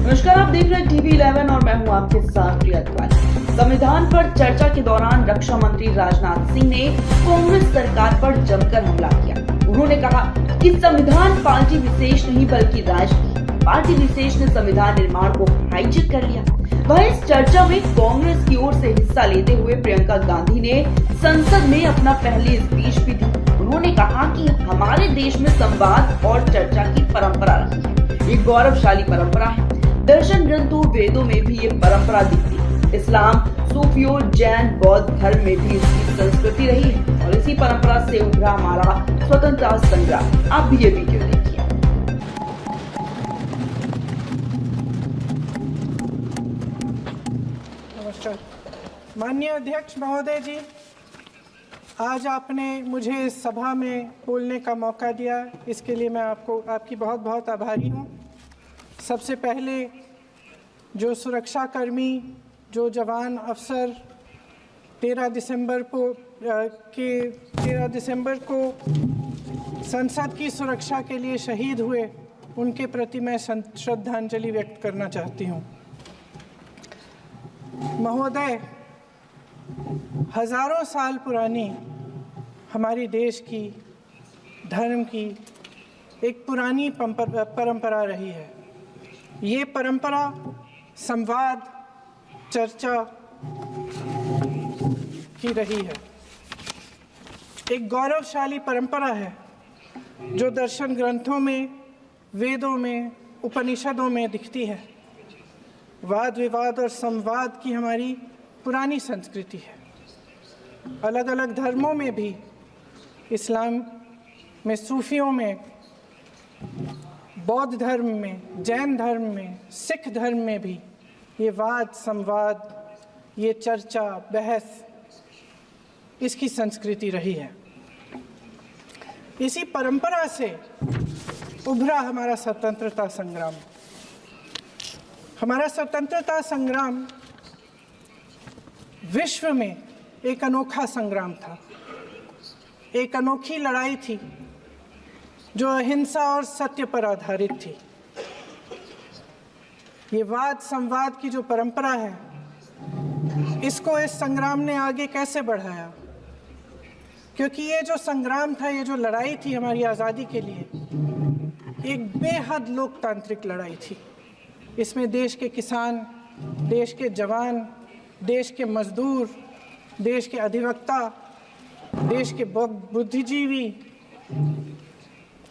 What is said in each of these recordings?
नमस्कार, आप देख रहे हैं टीवी 11 और मैं हूं आपके साथ प्रिया तिवारी। संविधान पर चर्चा के दौरान रक्षा मंत्री राजनाथ सिंह ने कांग्रेस सरकार पर जमकर हमला किया। उन्होंने कहा कि संविधान पार्टी विशेष नहीं बल्कि राष्ट्र की पार्टी विशेष ने संविधान निर्माण को हाईजैक कर लिया। वहीं इस चर्चा में कांग्रेस की ओर से हिस्सा लेते हुए प्रियंका गांधी ने संसद में अपना पहली स्पीच भी दी। उन्होंने कहा कि हमारे देश में संवाद और चर्चा की परंपरा रही है, ये गौरवशाली परंपरा है। दर्शन ग्रंथों वेदों में भी ये परंपरा दिखती है। इस्लाम, सूफियों, जैन, बौद्ध धर्म में भी इसकी संस्कृति रही है और इसी परंपरा से उभरा हमारा स्वतंत्रता संग्राम। आप भी ये वीडियो देखिए। नमस्कार माननीय अध्यक्ष महोदय जी, आज आपने मुझे इस सभा में बोलने का मौका दिया, इसके लिए मैं आपकी बहुत बहुत आभारी हूँ। सबसे पहले जो सुरक्षाकर्मी, जो जवान अफसर 13 दिसंबर को संसद की सुरक्षा के लिए शहीद हुए, उनके प्रति मैं श्रद्धांजलि व्यक्त करना चाहती हूँ। महोदय, हजारों साल पुरानी हमारी देश की धर्म की एक पुरानी परंपरा रही है। ये परंपरा संवाद, चर्चा की रही है। एक गौरवशाली परंपरा है जो दर्शन ग्रंथों में, वेदों में, उपनिषदों में दिखती है। वाद विवाद और संवाद की हमारी पुरानी संस्कृति है। अलग अलग धर्मों में भी, इस्लाम में, सूफियों में, बौद्ध धर्म में, जैन धर्म में, सिख धर्म में भी ये वाद संवाद, ये चर्चा, बहस, इसकी संस्कृति रही है। इसी परंपरा से उभरा हमारा स्वतंत्रता संग्राम। हमारा स्वतंत्रता संग्राम विश्व में एक अनोखा संग्राम था, एक अनोखी लड़ाई थी जो अहिंसा और सत्य पर आधारित थी। ये वाद संवाद की जो परंपरा है, इसको इस संग्राम ने आगे कैसे बढ़ाया? क्योंकि ये जो संग्राम था, ये जो लड़ाई थी हमारी आज़ादी के लिए, एक बेहद लोकतांत्रिक लड़ाई थी। इसमें देश के किसान, देश के जवान, देश के मजदूर, देश के अधिवक्ता, देश के बुद्धिजीवी,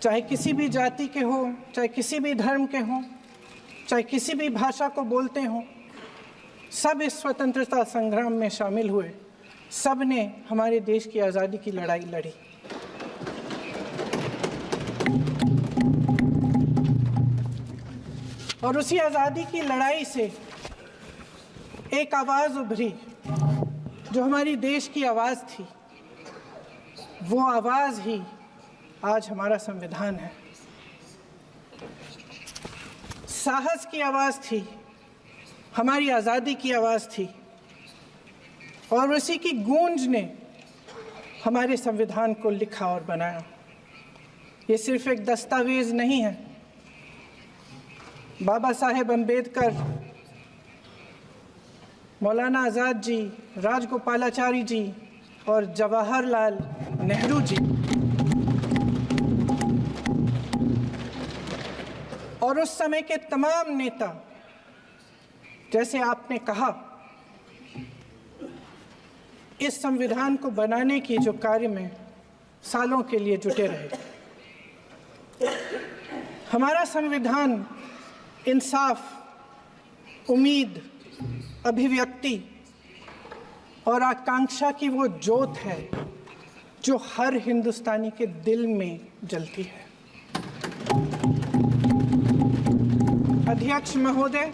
चाहे किसी भी जाति के हो, चाहे किसी भी धर्म के हों, चाहे किसी भी भाषा को बोलते हों, सब इस स्वतंत्रता संग्राम में शामिल हुए। सब ने हमारे देश की आज़ादी की लड़ाई लड़ी। और उसी आज़ादी की लड़ाई से एक आवाज़ उभरी जो हमारी देश की आवाज़ थी। वो आवाज़ ही आज हमारा संविधान है। साहस की आवाज़ थी, हमारी आज़ादी की आवाज़ थी, और उसी की गूंज ने हमारे संविधान को लिखा और बनाया। ये सिर्फ एक दस्तावेज नहीं है। बाबा साहेब अम्बेडकर, मौलाना आज़ाद जी, राजगोपालाचारी जी और जवाहरलाल नेहरू जी और उस समय के तमाम नेता, जैसे आपने कहा, इस संविधान को बनाने की जो कार्य में सालों के लिए जुटे रहे। हमारा संविधान इंसाफ, उम्मीद, अभिव्यक्ति और आकांक्षा की वो ज्योत है जो हर हिंदुस्तानी के दिल में जलती है। अध्यक्ष महोदय,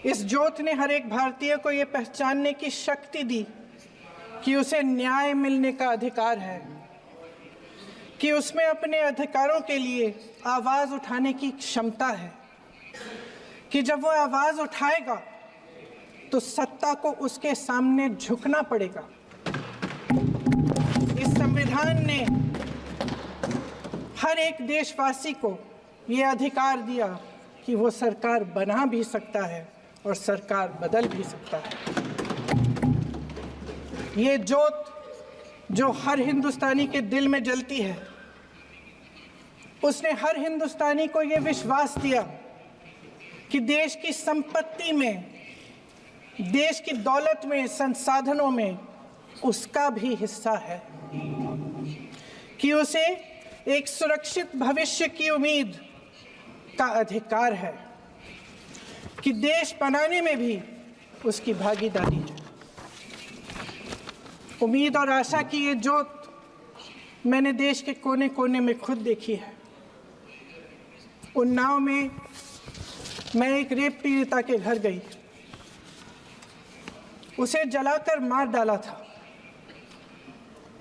इस ज्योत ने हर एक भारतीय को ये पहचानने की शक्ति दी कि उसे न्याय मिलने का अधिकार है, कि उसमें अपने अधिकारों के लिए आवाज़ उठाने की क्षमता है, कि जब वो आवाज़ उठाएगा तो सत्ता को उसके सामने झुकना पड़ेगा। इस संविधान ने हर एक देशवासी को ये अधिकार दिया कि वो सरकार बना भी सकता है और सरकार बदल भी सकता है। ये जोत जो हर हिंदुस्तानी के दिल में जलती है, उसने हर हिंदुस्तानी को ये विश्वास दिया कि देश की संपत्ति में, देश की दौलत में, संसाधनों में उसका भी हिस्सा है, कि उसे एक सुरक्षित भविष्य की उम्मीद का अधिकार है, कि देश बनाने में भी उसकी भागीदारी है। उम्मीद और आशा की ये जोत मैंने देश के कोने कोने में खुद देखी है। उन्नाव में मैं एक रेप पीड़िता के घर गई, उसे जलाकर मार डाला था।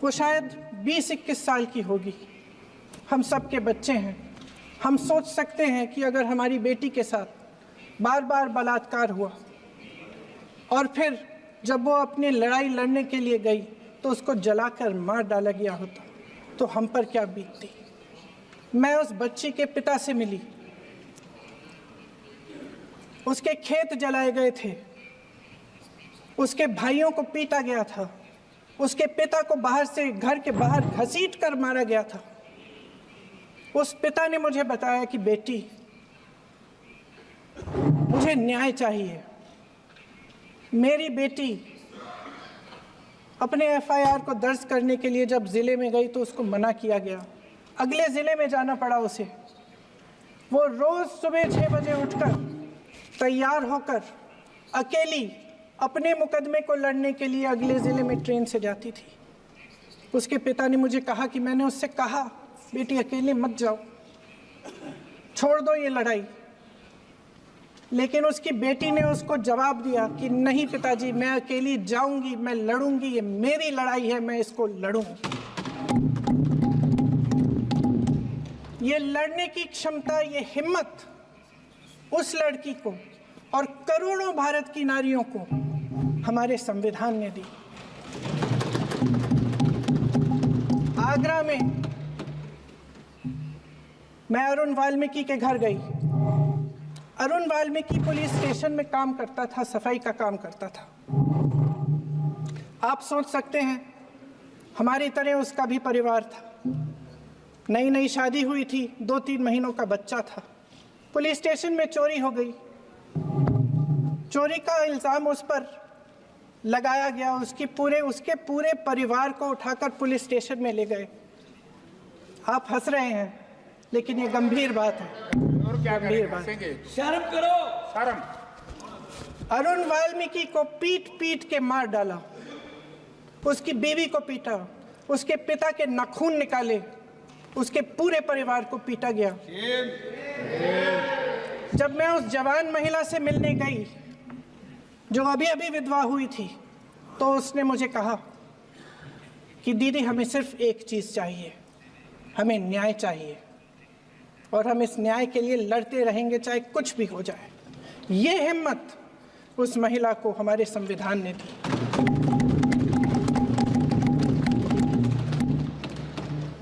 वो शायद 20-21 साल की होगी। हम सब के बच्चे हैं। हम सोच सकते हैं कि अगर हमारी बेटी के साथ बार बार बलात्कार हुआ और फिर जब वो अपनी लड़ाई लड़ने के लिए गई तो उसको जलाकर मार डाला गया होता तो हम पर क्या बीतती। मैं उस बच्ची के पिता से मिली। उसके खेत जलाए गए थे, उसके भाइयों को पीटा गया था, उसके पिता को बाहर से घर के बाहर घसीट कर मारा गया था। उस पिता ने मुझे बताया कि बेटी, मुझे न्याय चाहिए। मेरी बेटी अपने एफआईआर को दर्ज करने के लिए जब ज़िले में गई तो उसको मना किया गया। अगले ज़िले में जाना पड़ा उसे। वो रोज़ सुबह 6 बजे उठकर तैयार होकर अकेली अपने मुकदमे को लड़ने के लिए अगले ज़िले में ट्रेन से जाती थी। उसके पिता ने मुझे कहा कि मैंने उससे कहा, बेटी अकेले मत जाओ, छोड़ दो ये लड़ाई। लेकिन उसकी बेटी ने उसको जवाब दिया कि नहीं पिताजी, मैं अकेली जाऊंगी, मैं लड़ूंगी, ये मेरी लड़ाई है, मैं इसको लड़ूंगी। ये लड़ने की क्षमता, ये हिम्मत उस लड़की को और करोड़ों भारत की नारियों को हमारे संविधान ने दी। आगरा में मैं अरुण वाल्मीकि के घर गई। अरुण वाल्मीकि पुलिस स्टेशन में काम करता था, सफाई का काम करता था। आप सोच सकते हैं हमारी तरह उसका भी परिवार था। नई नई शादी हुई थी, 2-3 महीनों का बच्चा था। पुलिस स्टेशन में चोरी हो गई। चोरी का इल्ज़ाम उस पर लगाया गया। उसके पूरे परिवार को उठाकर पुलिस स्टेशन में ले गए। आप हंस रहे हैं, लेकिन ये गंभीर बात है। और क्या गंभीर बात। शर्म करो, शर्म। अरुण वाल्मीकि को पीट पीट के मार डाला, उसकी बीवी को पीटा, उसके पिता के नाखून निकाले, उसके पूरे परिवार को पीटा गया। जब मैं उस जवान महिला से मिलने गई जो अभी अभी विधवा हुई थी, तो उसने मुझे कहा कि दीदी, हमें सिर्फ एक चीज़ चाहिए, हमें न्याय चाहिए और हम इस न्याय के लिए लड़ते रहेंगे, चाहे कुछ भी हो जाए। ये हिम्मत उस महिला को हमारे संविधान ने दी।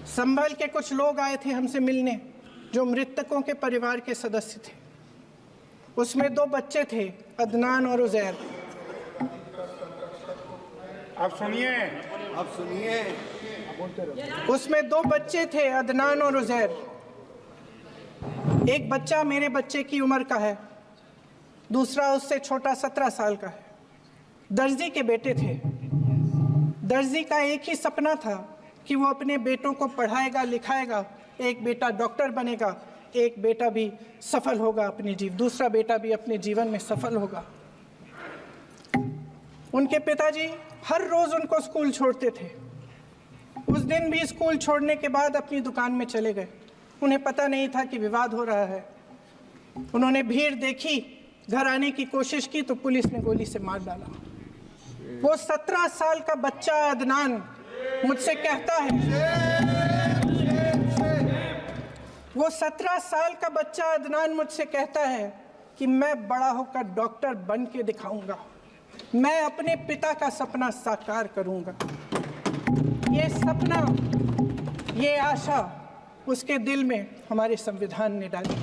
संभल के कुछ लोग आए थे हमसे मिलने, जो मृतकों के परिवार के सदस्य थे। उसमें 2 बच्चे थे, अदनान और उजैर। अब सुनिए। उसमें 2 बच्चे थे, अदनान और उजैर। एक बच्चा मेरे बच्चे की उम्र का है, दूसरा उससे छोटा 17 साल का है। दर्जी के बेटे थे। दर्जी का एक ही सपना था कि वो अपने बेटों को पढ़ाएगा, लिखाएगा। एक बेटा डॉक्टर बनेगा, एक बेटा भी सफल होगा दूसरा बेटा भी अपने जीवन में सफल होगा। उनके पिताजी हर रोज उनको स्कूल छोड़ते थे। उस दिन भी स्कूल छोड़ने के बाद अपनी दुकान में चले गए। उन्हें पता नहीं था कि विवाद हो रहा है। उन्होंने भीड़ देखी, घर आने की कोशिश की तो पुलिस ने गोली से मार डाला। वो 17 साल का बच्चा अदनान मुझसे कहता है, वो 17 साल का बच्चा अदनान मुझसे कहता है कि मैं बड़ा होकर डॉक्टर बन के दिखाऊंगा, मैं अपने पिता का सपना साकार करूंगा। ये सपना, ये आशा उसके दिल में हमारे संविधान ने डाली।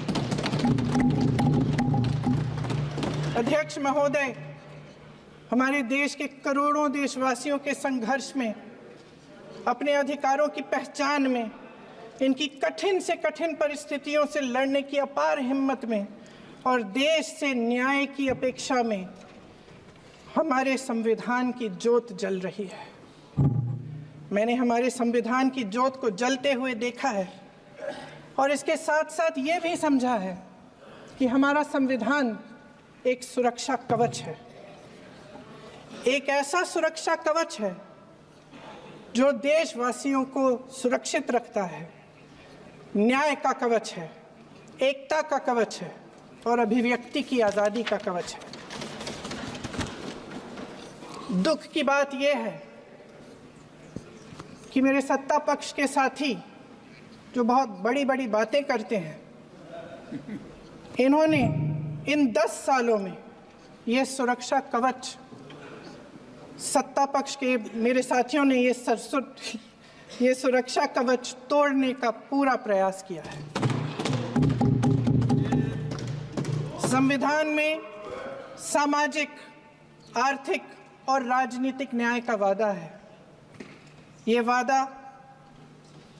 अध्यक्ष महोदय, हमारे देश के करोड़ों देशवासियों के संघर्ष में, अपने अधिकारों की पहचान में, इनकी कठिन से कठिन परिस्थितियों से लड़ने की अपार हिम्मत में और देश से न्याय की अपेक्षा में हमारे संविधान की ज्योत जल रही है। मैंने हमारे संविधान की ज्योत को जलते हुए देखा है और इसके साथ साथ ये भी समझा है कि हमारा संविधान एक सुरक्षा कवच है, एक ऐसा सुरक्षा कवच है जो देशवासियों को सुरक्षित रखता है, न्याय का कवच है, एकता का कवच है और अभिव्यक्ति की आज़ादी का कवच है। दुख की बात यह है कि मेरे सत्ता पक्ष के साथी जो बहुत बड़ी बड़ी बातें करते हैं, इन्होंने इन 10 सालों में ये सुरक्षा कवच, सत्ता पक्ष के मेरे साथियों ने ये सुरक्षा कवच तोड़ने का पूरा प्रयास किया है। संविधान में सामाजिक, आर्थिक और राजनीतिक न्याय का वादा है। ये वादा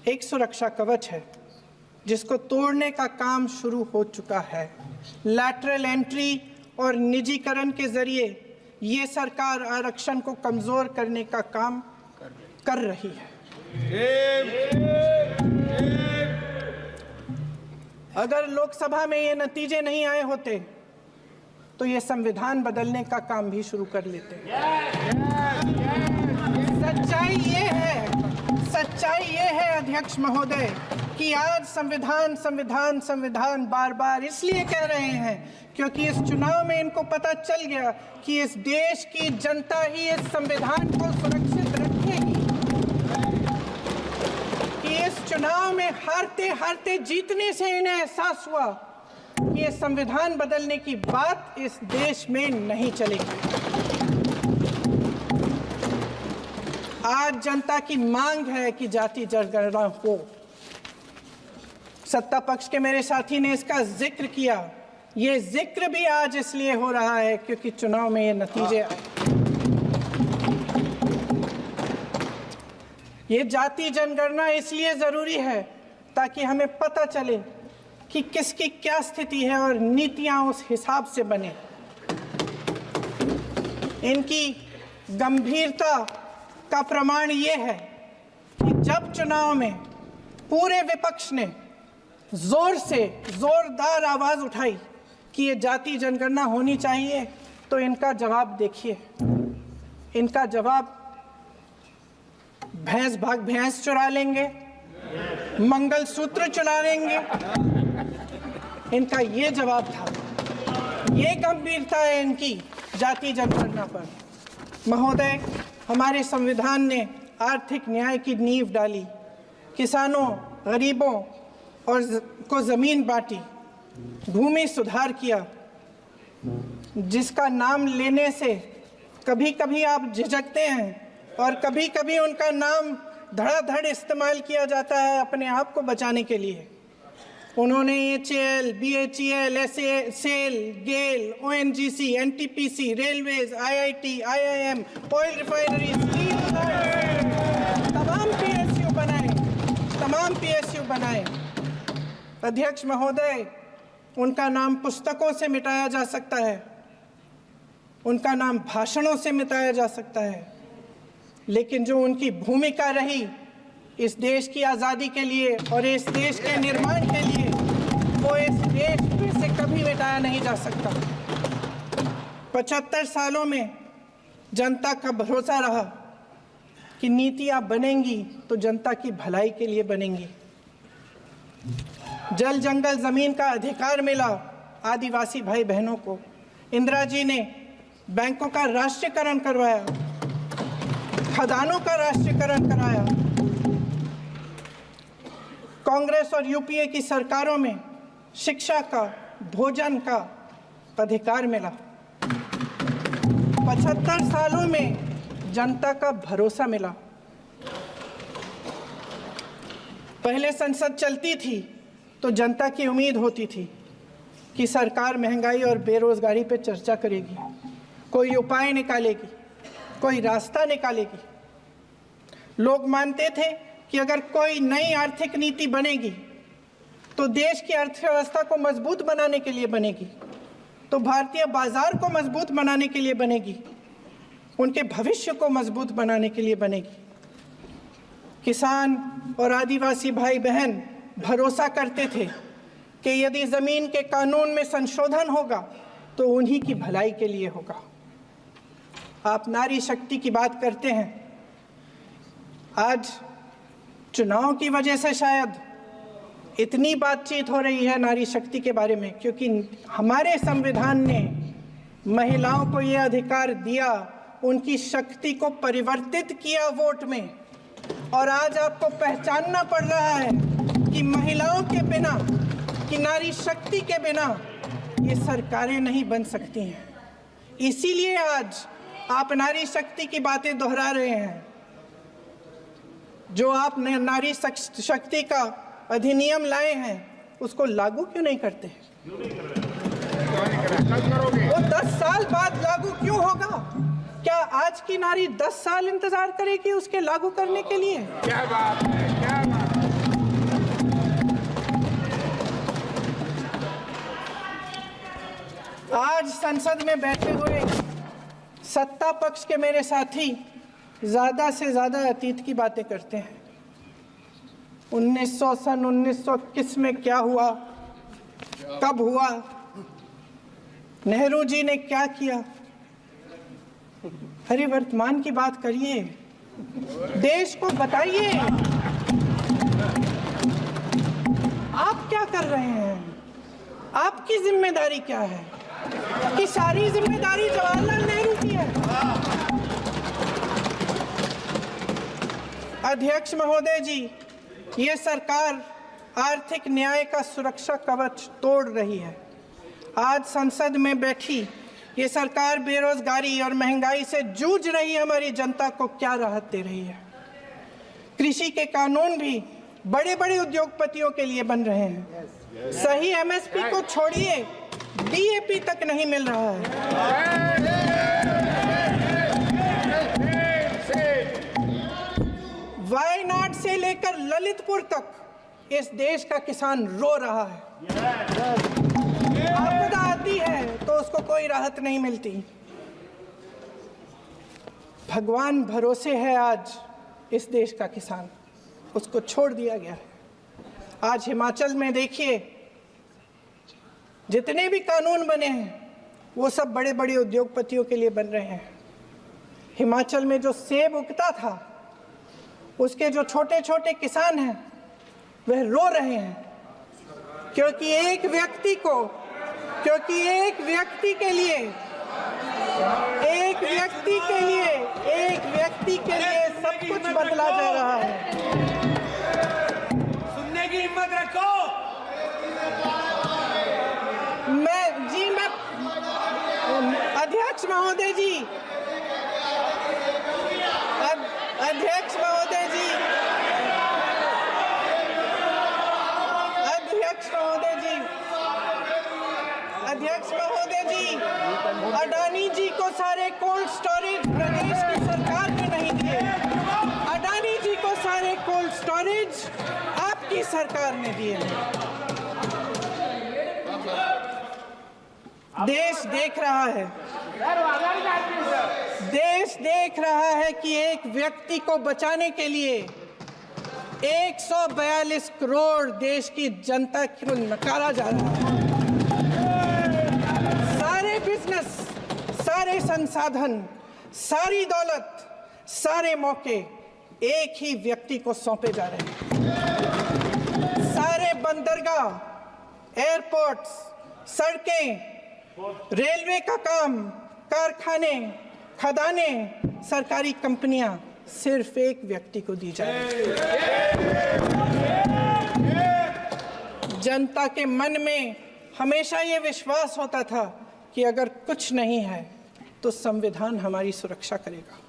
एक सुरक्षा कवच है जिसको तोड़ने का काम शुरू हो चुका है। लैटरल एंट्री और निजीकरण के जरिए ये सरकार आरक्षण को कमजोर करने का काम कर रही है। अगर लोकसभा में ये नतीजे नहीं आए होते तो ये संविधान बदलने का काम भी शुरू कर लेते। सच्चाई ये है अध्यक्ष महोदय कि आज संविधान बार बार इसलिए कह रहे हैं क्योंकि इस चुनाव में इनको पता चल गया कि इस देश की जनता ही इस संविधान को सुरक्षित रखेगी, कि इस चुनाव में हारते हारते जीतने से इन्हें एहसास हुआ कि ये संविधान बदलने की बात इस देश में नहीं चलेगी। आज जनता की मांग है कि जाति जनगणना हो। सत्ता पक्ष के मेरे साथी ने इसका जिक्र किया। ये जिक्र भी आज इसलिए हो रहा है क्योंकि चुनाव में ये नतीजे आए। ये जाति जनगणना इसलिए जरूरी है ताकि हमें पता चले कि किसकी क्या स्थिति है और नीतियां उस हिसाब से बने। इनकी गंभीरता का प्रमाण ये है कि जब चुनाव में पूरे विपक्ष ने जोरदार आवाज उठाई कि ये जाति जनगणना होनी चाहिए, तो इनका जवाब देखिए। इनका जवाब भैंस भाग भैंस चुरा लेंगे, मंगलसूत्र चुरा लेंगे, इनका ये जवाब था। ये गंभीरता है इनकी जाति जनगणना पर। महोदय, हमारे संविधान ने आर्थिक न्याय की नींव डाली, किसानों, गरीबों और को जमीन बांटी, भूमि सुधार किया, जिसका नाम लेने से कभी कभी आप झिझकते हैं और कभी कभी उनका नाम धड़ाधड़ इस्तेमाल किया जाता है अपने आप को बचाने के लिए। उन्होंने HAL, BHEL, SAIL, GAIL, ONGC, NTPC, railways, IIT, IIM, oil refinery, तमाम PSU बनाए। अध्यक्ष महोदय, उनका नाम पुस्तकों से मिटाया जा सकता है, उनका नाम भाषणों से मिटाया जा सकता है, लेकिन जो उनकी भूमिका रही इस देश की आज़ादी के लिए और इस देश के निर्माण के लिए, वो इस देश में से कभी मिटाया नहीं जा सकता। 75 सालों में जनता का भरोसा रहा कि नीतियाँ बनेंगी तो जनता की भलाई के लिए बनेंगी। जल जंगल जमीन का अधिकार मिला आदिवासी भाई बहनों को। इंदिरा जी ने बैंकों का राष्ट्रीयकरण करवाया, खदानों का राष्ट्रीयकरण कराया। कांग्रेस और यूपीए की सरकारों में शिक्षा का, भोजन का अधिकार मिला। 75 सालों में जनता का भरोसा मिला। पहले संसद चलती थी तो जनता की उम्मीद होती थी कि सरकार महंगाई और बेरोजगारी पर चर्चा करेगी, कोई उपाय निकालेगी, कोई रास्ता निकालेगी। लोग मानते थे कि अगर कोई नई आर्थिक नीति बनेगी तो देश की अर्थव्यवस्था को मजबूत बनाने के लिए बनेगी, तो भारतीय बाजार को मजबूत बनाने के लिए बनेगी, उनके भविष्य को मजबूत बनाने के लिए बनेगी। किसान और आदिवासी भाई बहन भरोसा करते थे कि यदि जमीन के कानून में संशोधन होगा तो उन्हीं की भलाई के लिए होगा। आप नारी शक्ति की बात करते हैं। आज चुनाव की वजह से शायद इतनी बातचीत हो रही है नारी शक्ति के बारे में, क्योंकि हमारे संविधान ने महिलाओं को यह अधिकार दिया, उनकी शक्ति को परिवर्तित किया वोट में। और आज आपको पहचानना पड़ रहा है कि महिलाओं के बिना, कि नारी शक्ति के बिना ये सरकारें नहीं बन सकती हैं। इसीलिए आज आप नारी शक्ति की बातें दोहरा रहे हैं। जो आप नारी शक्ति का अधिनियम लाए हैं उसको लागू क्यों नहीं करते? वो 10 साल बाद लागू क्यों होगा? क्या आज की नारी 10 साल इंतजार करेगी उसके लागू करने के लिए? क्या बात है, क्या बात है। आज संसद में बैठे हुए सत्ता पक्ष के मेरे साथी ज्यादा से ज्यादा अतीत की बातें करते हैं। 1921 में क्या हुआ, कब हुआ, नेहरू जी ने क्या किया। अरे वर्तमान की बात करिए, देश को बताइए आप क्या कर रहे हैं, आपकी जिम्मेदारी क्या है? कि सारी जिम्मेदारी जवाहरलाल नेहरू की है। अध्यक्ष महोदय जी, ये सरकार आर्थिक न्याय का सुरक्षा कवच तोड़ रही है। आज संसद में बैठी ये सरकार बेरोजगारी और महंगाई से जूझ रही हमारी जनता को क्या राहत दे रही है? कृषि के कानून भी बड़े बड़े उद्योगपतियों के लिए बन रहे हैं। सही एमएसपी को छोड़िए, डीएपी तक नहीं मिल रहा है। वायनाड से लेकर ललितपुर तक इस देश का किसान रो रहा है। आपदा आती है तो उसको कोई राहत नहीं मिलती। भगवान भरोसे है आज इस देश का किसान, उसको छोड़ दिया गया है। आज हिमाचल में देखिए, जितने भी कानून बने हैं वो सब बड़े बड़े उद्योगपतियों के लिए बन रहे हैं। हिमाचल में जो सेब उगता था उसके जो छोटे छोटे किसान हैं वह रो रहे हैं, क्योंकि एक व्यक्ति के लिए सब कुछ बदला जा रहा है। सुनने की हिम्मत रखो। मैं अध्यक्ष महोदय जी, अध्यक्ष महोदय जी, अडानी जी को सारे कोल्ड स्टोरेज प्रदेश की सरकार ने नहीं दिए। अडानी जी को सारे कोल्ड स्टोरेज आपकी सरकार ने दिए। देश देख रहा है कि एक व्यक्ति को बचाने के लिए 142 करोड़ देश की जनता को नकारा जा रहा है। सारे बिजनेस, सारे संसाधन, सारी दौलत, सारे मौके एक ही व्यक्ति को सौंपे जा रहे हैं। सारे बंदरगाह, एयरपोर्ट्स, सड़कें, रेलवे का काम, कारखाने, खदाने, सरकारी कंपनियां सिर्फ एक व्यक्ति को दी जा रही है। जनता के मन में हमेशा ये विश्वास होता था कि अगर कुछ नहीं है तो संविधान हमारी सुरक्षा करेगा।